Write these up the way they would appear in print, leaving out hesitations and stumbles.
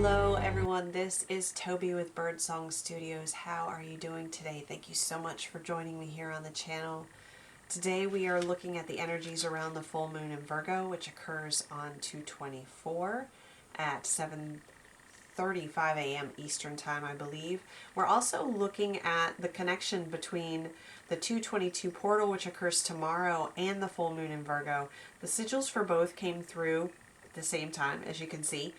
Hello everyone, this is Toby with Birdsong Studios. How are you doing today? Thank you so much for joining me here on the channel. Today we are looking at the energies around the full moon in Virgo, which occurs on 2/24 at 7:35 a.m. Eastern Time, I believe. We're also looking at the connection between the 2/22 portal, which occurs tomorrow, and the full moon in Virgo. The sigils for both came through at the same time, as you can see.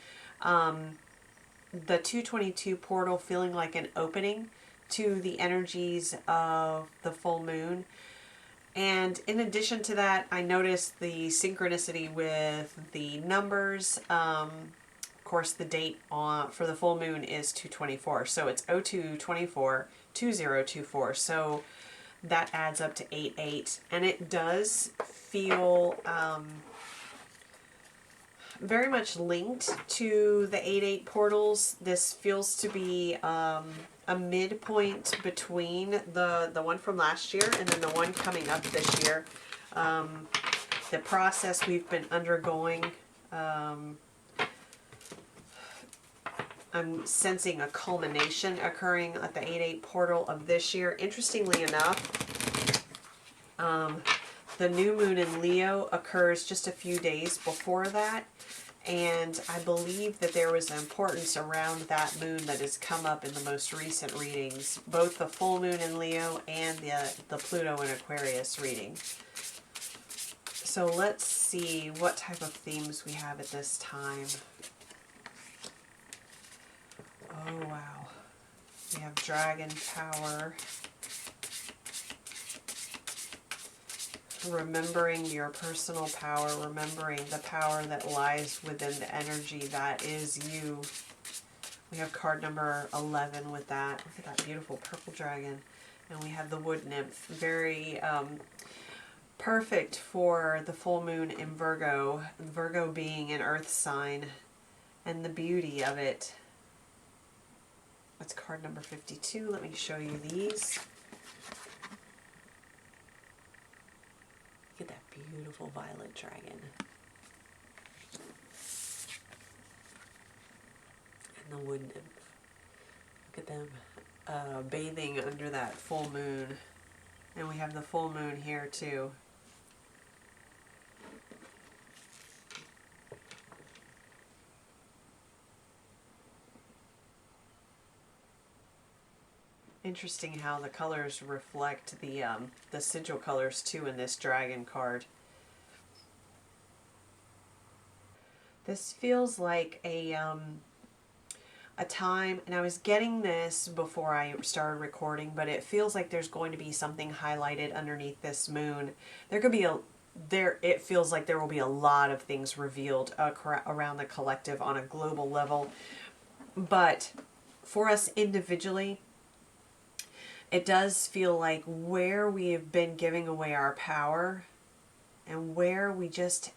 The 2/22 portal feeling like an opening to the energies of the full moon. And in addition to that, I noticed the synchronicity with the numbers. Of course, the date for the full moon is 2/24. So it's 02/24, 2024. So that adds up to 88. And it does feel very much linked to the 8/8 portals. This feels to be a midpoint between the one from last year and then the one coming up this year. The process we've been undergoing, I'm sensing a culmination occurring at the 8/8 portal of this year. Interestingly enough, the new moon in Leo occurs just a few days before that, and I believe that there was an importance around that moon that has come up in the most recent readings, both the full moon in Leo and the Pluto in Aquarius reading. So let's see what type of themes we have at this time. Oh wow, we have dragon power. Remembering your personal power, remembering the power that lies within the energy that is you. We have card number 11 with that. Look at that beautiful purple dragon. And we have the wood nymph. Very perfect for the full moon in Virgo. Virgo being an earth sign and the beauty of it. That's card number 52. Let me show you these. Look at that beautiful violet dragon. And the wood nymph. Look at them bathing under that full moon. And we have the full moon here too. Interesting how the colors reflect the sigil colors too in this dragon card. This feels like a time, and I was getting this before I started recording, but it feels like there's going to be something highlighted underneath this moon. There could be it feels like there will be a lot of things revealed around the collective on a global level. But for us individually, it does feel like where we have been giving away our power and where we just,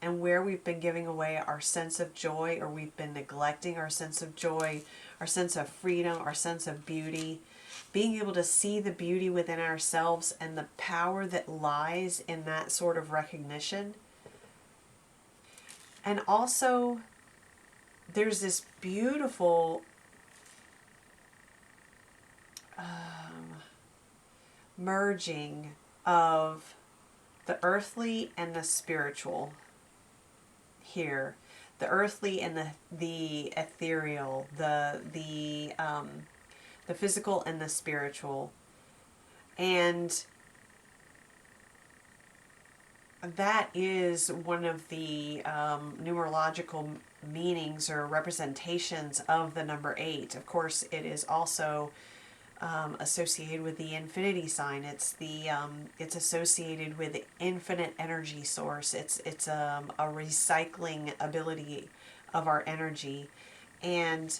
and where we've been giving away our sense of joy, or we've been neglecting our sense of joy, our sense of freedom, our sense of beauty, being able to see the beauty within ourselves and the power that lies in that sort of recognition. And also, there's this beautiful merging of the earthly and the spiritual here. The earthly and the ethereal, the physical and the spiritual. And that is one of the numerological meanings or representations of the number 8. Of course, it is also associated with the infinity sign. It's associated with the infinite energy source. It's a recycling ability of our energy, and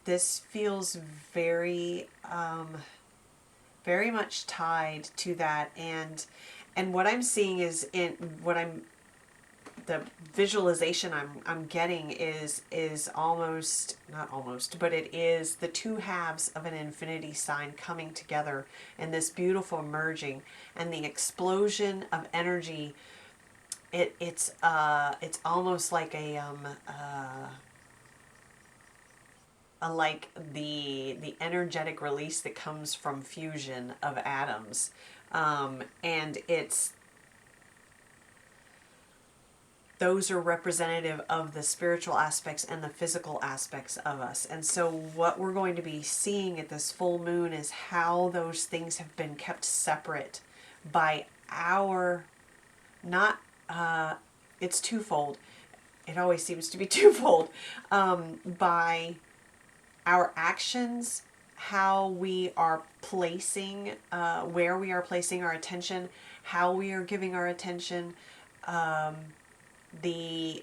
this feels very very much tied to that. And what I'm seeing is the visualization I'm getting is almost, not almost, but it is the two halves of an infinity sign coming together in this beautiful merging, and the explosion of energy it's almost like like the energetic release that comes from fusion of atoms, and it's those are representative of the spiritual aspects and the physical aspects of us. And so what we're going to be seeing at this full moon is how those things have been kept separate by our, not, it's twofold. It always seems to be twofold. By our actions, how we are placing, where we are placing our attention, how we are giving our attention, the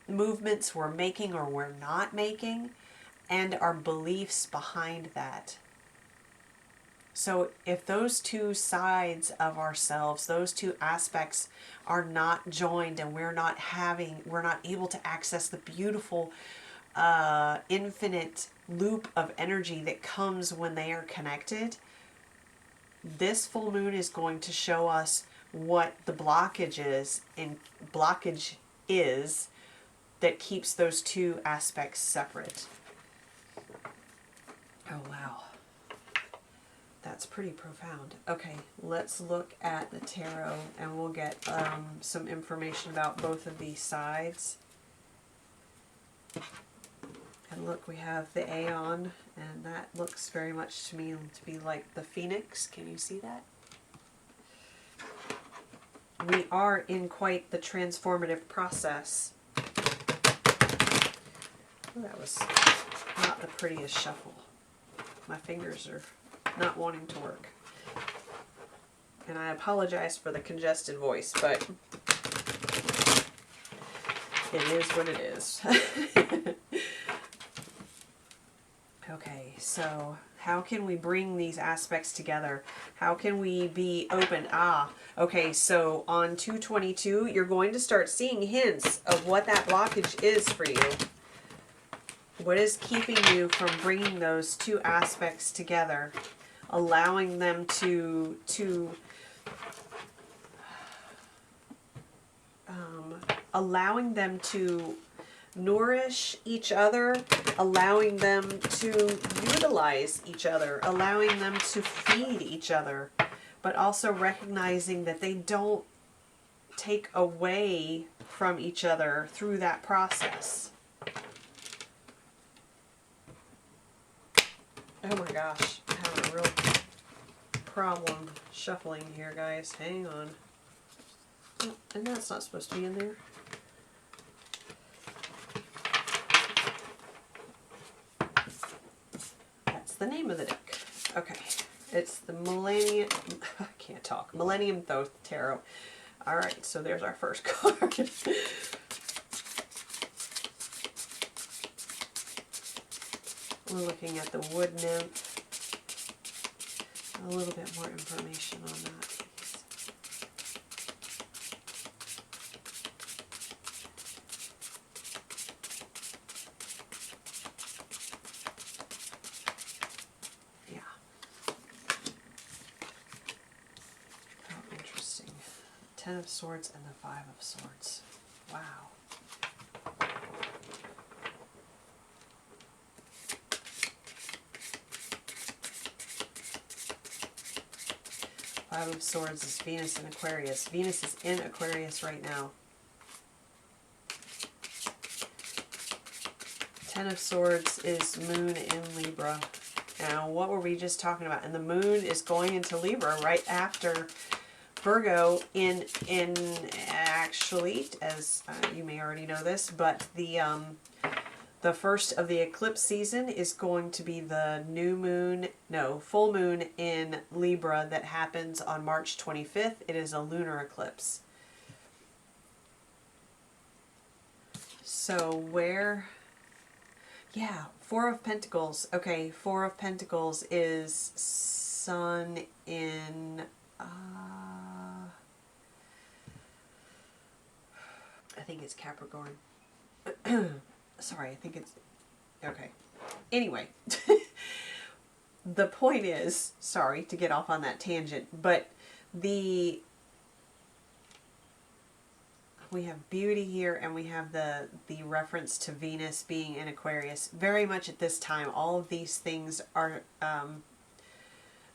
movements we're making or we're not making, and our beliefs behind that. So if those two sides of ourselves, those two aspects are not joined, and we're not able to access the beautiful infinite loop of energy that comes when they are connected, this full moon is going to show us what the blockage is that keeps those two aspects separate. Oh wow, that's pretty profound. Okay, let's look at the tarot and we'll get some information about both of these sides. And look, we have the Aeon, and that looks very much to me to be like the Phoenix. Can you see that? We are in quite the transformative process. Oh, that was not the prettiest shuffle. My fingers are not wanting to work. And I apologize for the congested voice, but it is what it is. Okay, so how can we bring these aspects together? How can we be open? Okay, so on 222, you're going to start seeing hints of what that blockage is for you. What is keeping you from bringing those two aspects together, allowing them to nourish each other, allowing them to utilize each other, allowing them to feed each other, but also recognizing that they don't take away from each other through that process. Oh my gosh, I'm having a real problem shuffling here, guys. Hang on. Oh, and that's not supposed to be in there. The name of the deck. Okay, it's the Millennium. I can't talk. Millennium Thoth Tarot. All right, so there's our first card. We're looking at the Wood Nymph. A little bit more information on that. Ten of Swords and the Five of Swords. Wow. Five of Swords is Venus in Aquarius. Venus is in Aquarius right now. Ten of Swords is Moon in Libra. Now, what were we just talking about? And the Moon is going into Libra right after Virgo in actually, as you may already know this, but the first of the eclipse season is going to be the full moon in Libra that happens on March 25th. It is a lunar eclipse. So Four of Pentacles. Okay, Four of Pentacles is Sun in I think it's Capricorn. Sorry, I think it's... Okay. Anyway. The point is, sorry to get off on that tangent, but the we have beauty here, and we have the reference to Venus being in Aquarius. Very much at this time, all of these things are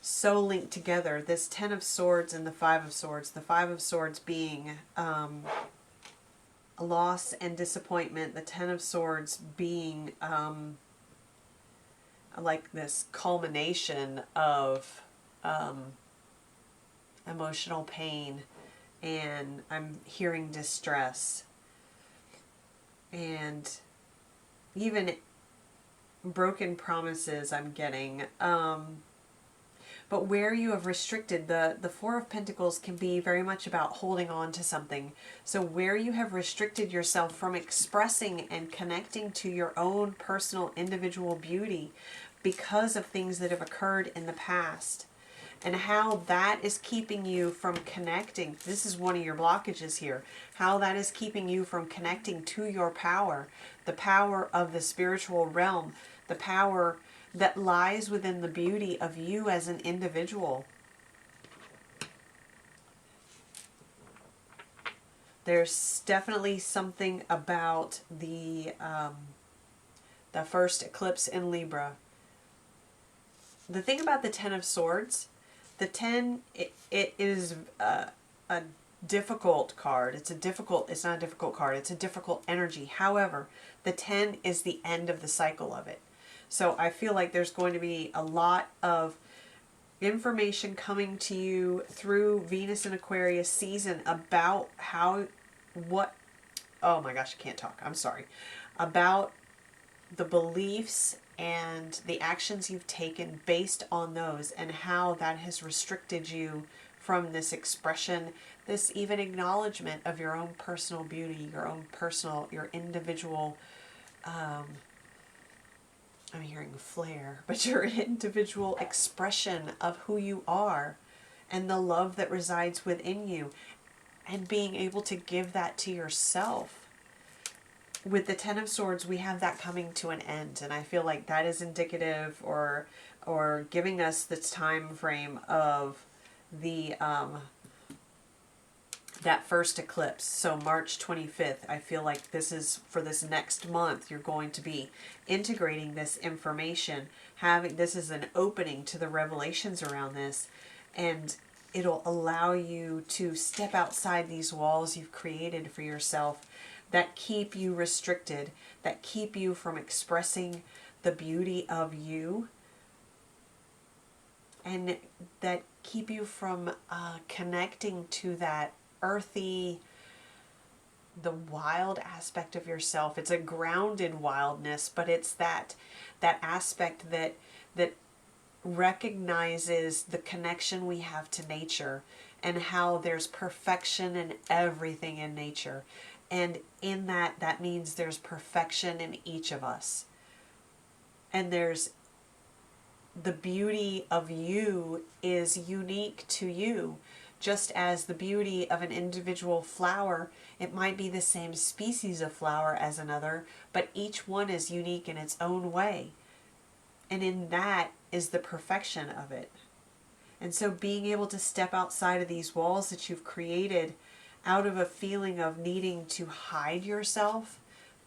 so linked together. This Ten of Swords and the Five of Swords. The Five of Swords being loss and disappointment. The Ten of Swords being like this culmination of emotional pain, and I'm hearing distress, and even broken promises I'm getting. But where you have restricted, the Four of Pentacles can be very much about holding on to something. So where you have restricted yourself from expressing and connecting to your own personal individual beauty because of things that have occurred in the past, and how that is keeping you from connecting. This is one of your blockages here. How that is keeping you from connecting to your power, the power of the spiritual realm, the power that lies within the beauty of you as an individual. There's definitely something about the first eclipse in Libra. The thing about the Ten of Swords, the 10, it is a difficult card. It's not a difficult card. It's a difficult energy. However, the 10 is the end of the cycle of it. So I feel like there's going to be a lot of information coming to you through Venus and Aquarius season about oh my gosh, I can't talk. I'm sorry. About the beliefs and the actions you've taken based on those, and how that has restricted you from this expression, this even acknowledgement of your own personal beauty, your individual, I'm hearing flair, but your individual expression of who you are and the love that resides within you, and being able to give that to yourself. With the Ten of Swords, we have that coming to an end, and I feel like that is indicative or giving us this time frame of the that first eclipse. So March 25th, I feel like this is for this next month. You're going to be integrating this information, this is an opening to the revelations around this, and it'll allow you to step outside these walls you've created for yourself that keep you restricted, that keep you from expressing the beauty of you, and that keep you from connecting to that earthy, the wild aspect of yourself. It's a grounded wildness, but it's that aspect that recognizes the connection we have to nature, and how there's perfection in everything in nature. And in that means there's perfection in each of us. And there's the beauty of you is unique to you. Just as the beauty of an individual flower, it might be the same species of flower as another, but each one is unique in its own way. And in that is the perfection of it. And so being able to step outside of these walls that you've created out of a feeling of needing to hide yourself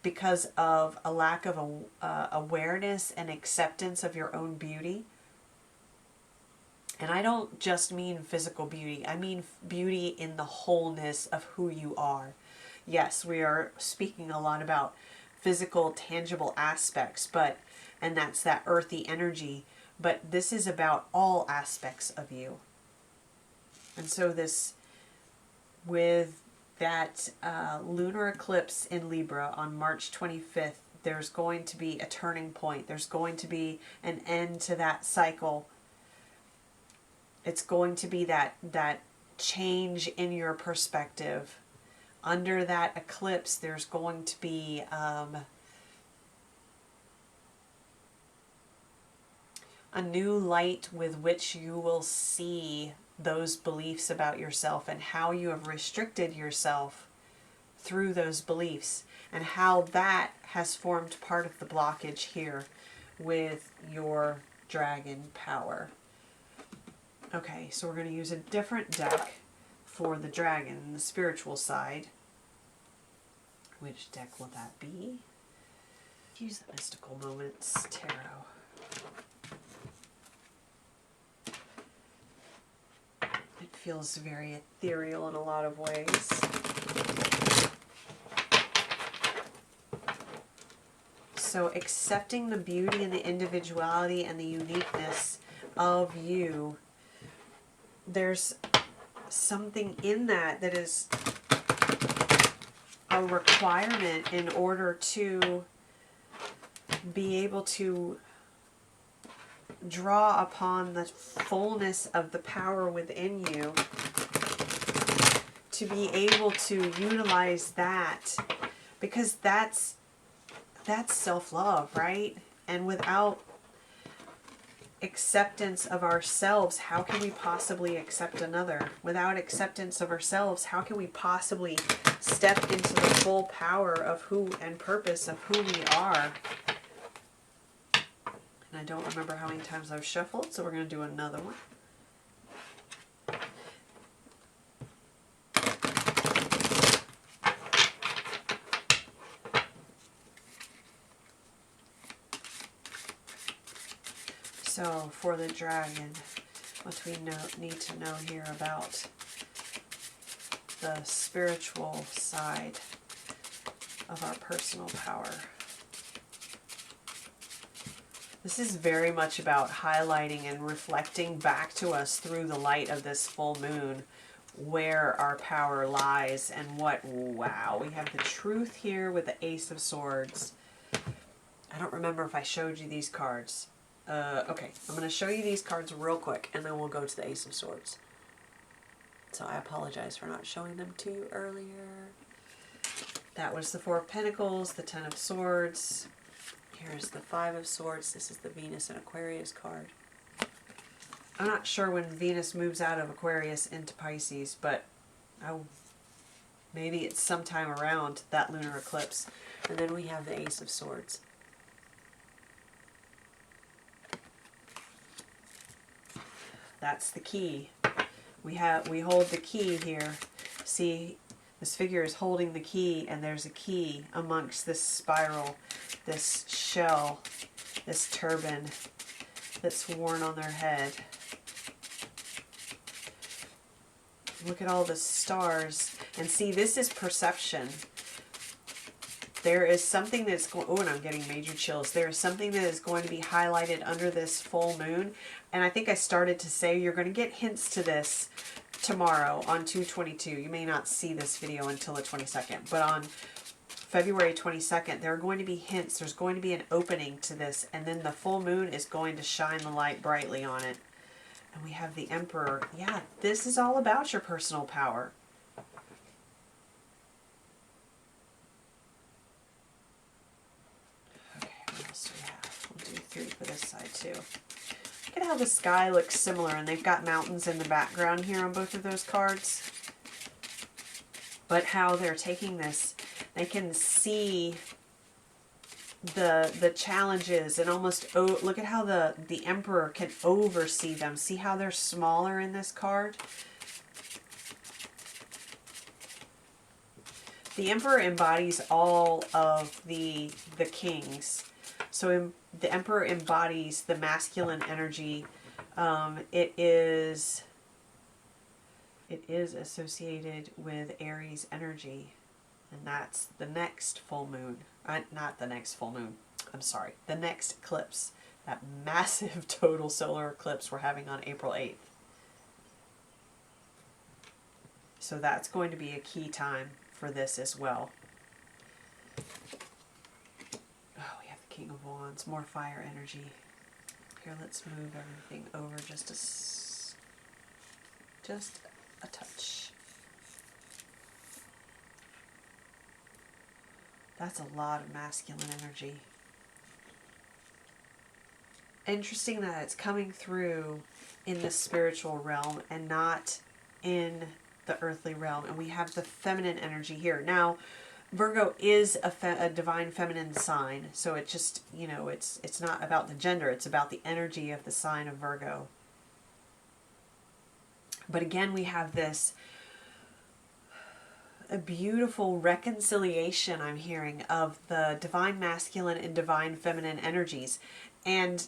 because of a lack of awareness and acceptance of your own beauty. And I don't just mean physical beauty. I mean beauty in the wholeness of who you are. Yes, we are speaking a lot about physical, tangible aspects, and that's that earthy energy. But this is about all aspects of you. And so with that lunar eclipse in Libra on March 25th, there's going to be a turning point. There's going to be an end to that cycle. It's going to be that change in your perspective. Under that eclipse, there's going to be a new light with which you will see those beliefs about yourself, and how you have restricted yourself through those beliefs, and how that has formed part of the blockage here with your dragon power. Okay, so we're going to use a different deck for the dragon, the spiritual side. Which deck will that be? Use the Mystical Moments Tarot. It feels very ethereal in a lot of ways. So accepting the beauty and the individuality and the uniqueness of you, there's something in that that is a requirement in order to be able to draw upon the fullness of the power within you, to be able to utilize that, because that's self-love, right? And without acceptance of ourselves, how can we possibly accept another? Without acceptance of ourselves, how can we possibly step into the full power of who and purpose of who we are? And I don't remember how many times I've shuffled, so we're going to do another one. So for the dragon, what we need to know here about the spiritual side of our personal power. This is very much about highlighting and reflecting back to us through the light of this full moon where our power lies and what, wow, we have the truth here with the Ace of Swords. I don't remember if I showed you these cards. Okay, I'm going to show you these cards real quick and then we'll go to the Ace of Swords. So I apologize for not showing them to you earlier. That was the Four of Pentacles, the Ten of Swords. Here's the Five of Swords. This is the Venus and Aquarius card. I'm not sure when Venus moves out of Aquarius into Pisces, but maybe it's sometime around that lunar eclipse. And then we have the Ace of Swords. That's the key. We hold the key here. See, this figure is holding the key, and there's a key amongst this spiral, this shell, this turban that's worn on their head. Look at all the stars. And see, this is perception. There is something that's going, oh, and I'm getting major chills. There is something that is going to be highlighted under this full moon. And I think I started to say you're going to get hints to this tomorrow on 2/22. You may not see this video until the 22nd, but on February 22nd, there are going to be hints. There's going to be an opening to this, and then the full moon is going to shine the light brightly on it. And we have the Emperor. Yeah, this is all about your personal power. Okay, what else do we have? We'll do 3 for this side too. Look at how the sky looks similar, and they've got mountains in the background here on both of those cards. But how they're taking this, they can see the challenges and almost, oh, look at how the Emperor can oversee them. See how they're smaller in this card? The Emperor embodies all of the kings. So the Emperor embodies the masculine energy. It is associated with Aries energy, and that's the next full moon. Not the next full moon. I'm sorry. The next eclipse. That massive total solar eclipse we're having on April 8th. So that's going to be a key time for this as well. Oh, we have the King of Wands. More fire energy. Here, let's move everything over just a touch. That's a lot of masculine energy. Interesting that it's coming through in the spiritual realm and not in the earthly realm. And we have the feminine energy here. Now, Virgo is a divine feminine sign. So it just, you know, it's not about the gender. It's about the energy of the sign of Virgo. But again, we have this a beautiful reconciliation I'm hearing of the divine masculine and divine feminine energies. And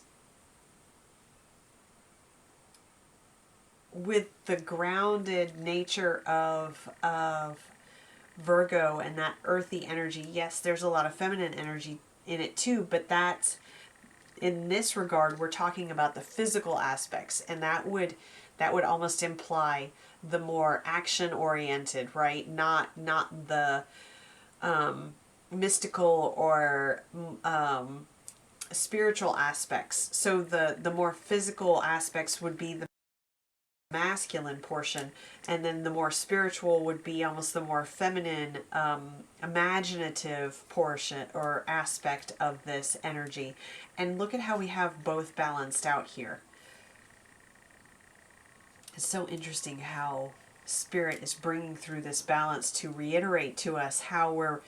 with the grounded nature of Virgo and that earthy energy, yes, there's a lot of feminine energy in it too, but that's, in this regard, we're talking about the physical aspects, and that would almost imply the more action oriented, right? Not the mystical or spiritual aspects. So the more physical aspects would be the masculine portion, and then the more spiritual would be almost the more feminine, imaginative portion or aspect of this energy. And look at how we have both balanced out here. It's so interesting how Spirit is bringing through this balance to reiterate to us how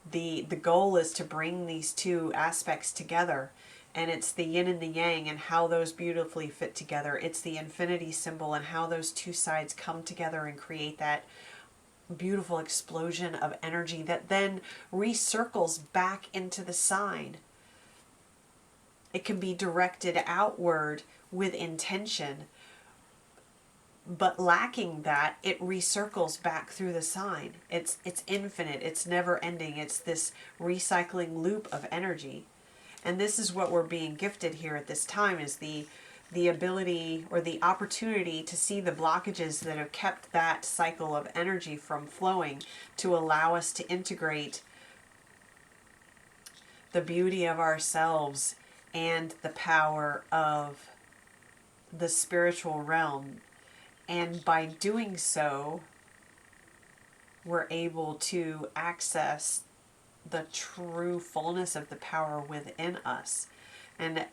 the goal is to bring these two aspects together. And it's the yin and the yang and how those beautifully fit together. It's the infinity symbol and how those two sides come together and create that beautiful explosion of energy that then recircles back into the sign. It can be directed outward with intention, but lacking that, it recircles back through the sign. It's infinite. It's never ending. It's this recycling loop of energy. And this is what we're being gifted here at this time, is the ability or the opportunity to see the blockages that have kept that cycle of energy from flowing, to allow us to integrate the beauty of ourselves and the power of the spiritual realm. And by doing so, we're able to access the true fullness of the power within us. And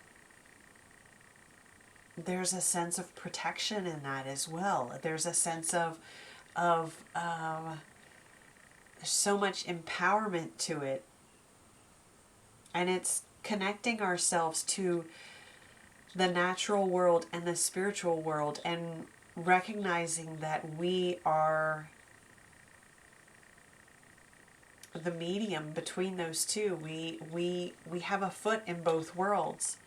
there's a sense of protection in that as well. There's a sense of so much empowerment to it. And it's connecting ourselves to the natural world and the spiritual world, and recognizing that we are the medium between those two. We have a foot in both worlds.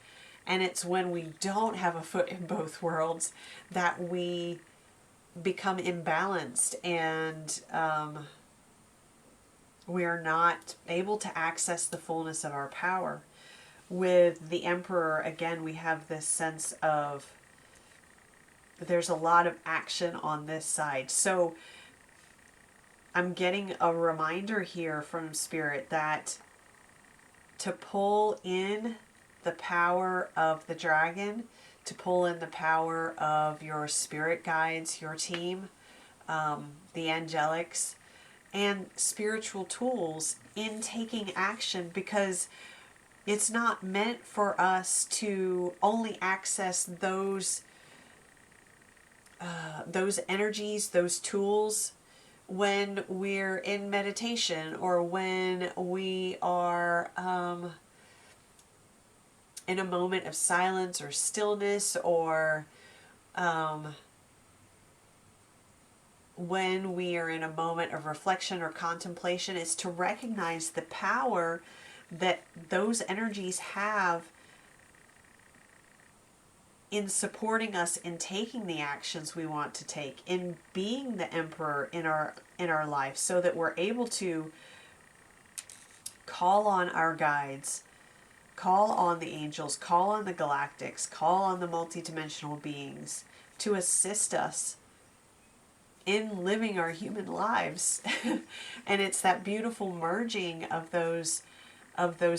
And it's when we don't have a foot in both worlds that we become imbalanced, and we are not able to access the fullness of our power. With the Emperor, again, we have this sense of there's a lot of action on this side. So I'm getting a reminder here from Spirit that to pull in the power of the dragon, to pull in the power of your spirit guides, your team, the angelics, and spiritual tools in taking action, because it's not meant for us to only access those energies, those tools, when we're in meditation, or when we are in a moment of silence or stillness, or when we are in a moment of reflection or contemplation. Is to recognize the power that those energies have in supporting us in taking the actions we want to take, in being the Emperor in our life, so that we're able to call on our guides, call on the angels, call on the galactics, call on the multidimensional beings to assist us in living our human lives. And it's that beautiful merging of those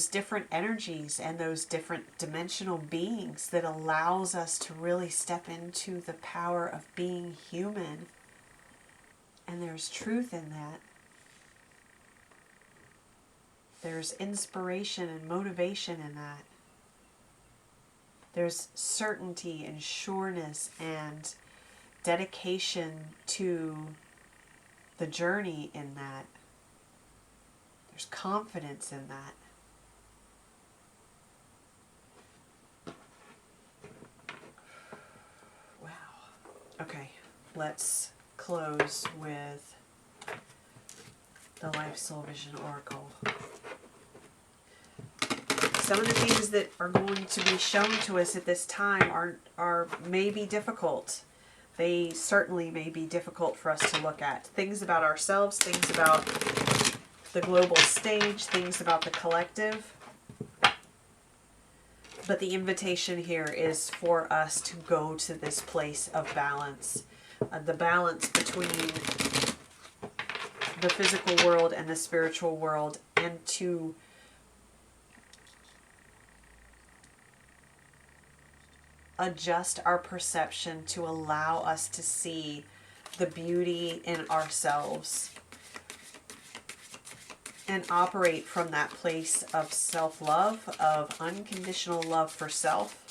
different energies and those different dimensional beings that allows us to really step into the power of being human. And there's truth in that. There's inspiration and motivation in that. There's certainty and sureness and dedication to the journey in that. There's confidence in that. Wow. Okay, let's close with The Life Soul Vision Oracle. Some of the things that are going to be shown to us at this time are maybe difficult. They certainly may be difficult for us to look at. Things about ourselves, things about the global stage, things about the collective. But the invitation here is for us to go to this place of balance. The balance between the physical world and the spiritual world, and to adjust our perception to allow us to see the beauty in ourselves and operate from that place of self-love, of unconditional love for self.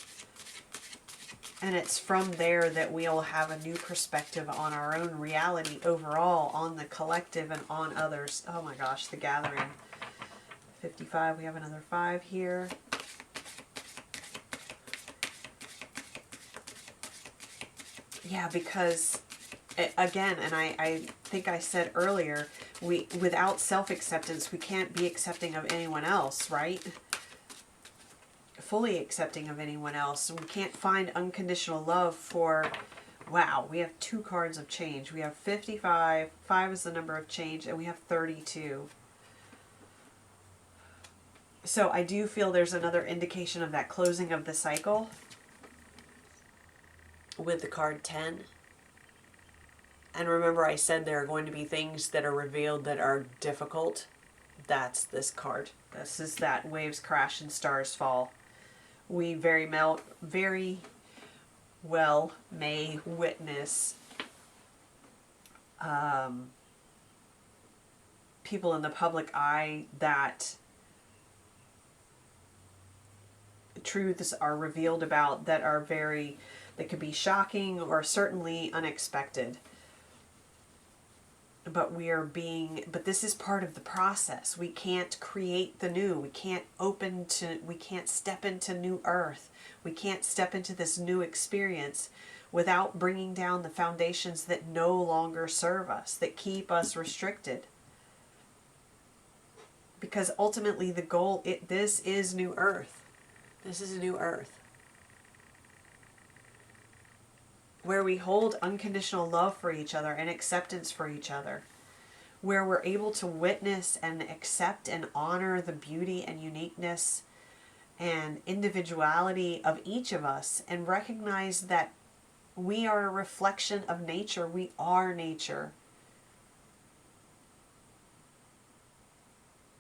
And it's from there that we'll have a new perspective on our own reality overall, on the collective, and on others. Oh my gosh, the Gathering. 55, we have another 5 here. Yeah, because, again, and I think I said earlier, without self-acceptance, we can't be accepting of anyone else, right? Fully accepting of anyone else. We can't find unconditional love for, wow, we have 2 cards of change. We have 55, 5 is the number of change, and we have 32. So I do feel there's another indication of that closing of the cycle with the card 10. And remember, I said there are going to be things that are revealed that are difficult. That's this card. This is that waves crash and stars fall. We very well may witness people in the public eye that truths are revealed about that are that could be shocking or certainly unexpected. But but this is part of the process. We can't create the new. We can't step into new earth. We can't step into this new experience without bringing down the foundations that no longer serve us, that keep us restricted. Because ultimately the goal, this is new earth. This is a new earth, where we hold unconditional love for each other and acceptance for each other, where we're able to witness and accept and honor the beauty and uniqueness and individuality of each of us, and recognize that we are a reflection of nature. We are nature.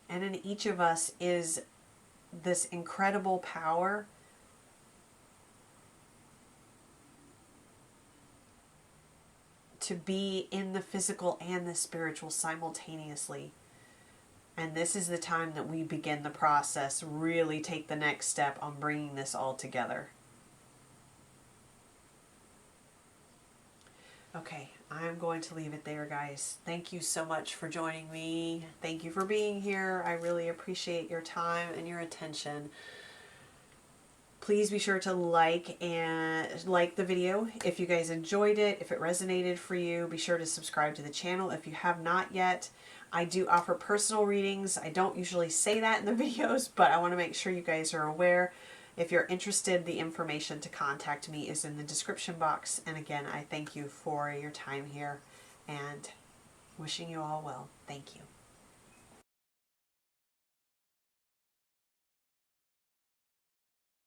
And in each of us is this incredible power to be in the physical and the spiritual simultaneously. And this is the time that we begin the process, really take the next step on bringing this all together. Okay, I'm going to leave it there, guys. Thank you so much for joining me. Thank you for being here. I really appreciate your time and your attention. Please be sure to like the video if you guys enjoyed it. If it resonated for you, be sure to subscribe to the channel if you have not yet. I do offer personal readings. I don't usually say that in the videos, but I want to make sure you guys are aware. If you're interested, the information to contact me is in the description box. And again, I thank you for your time here and wishing you all well. Thank you.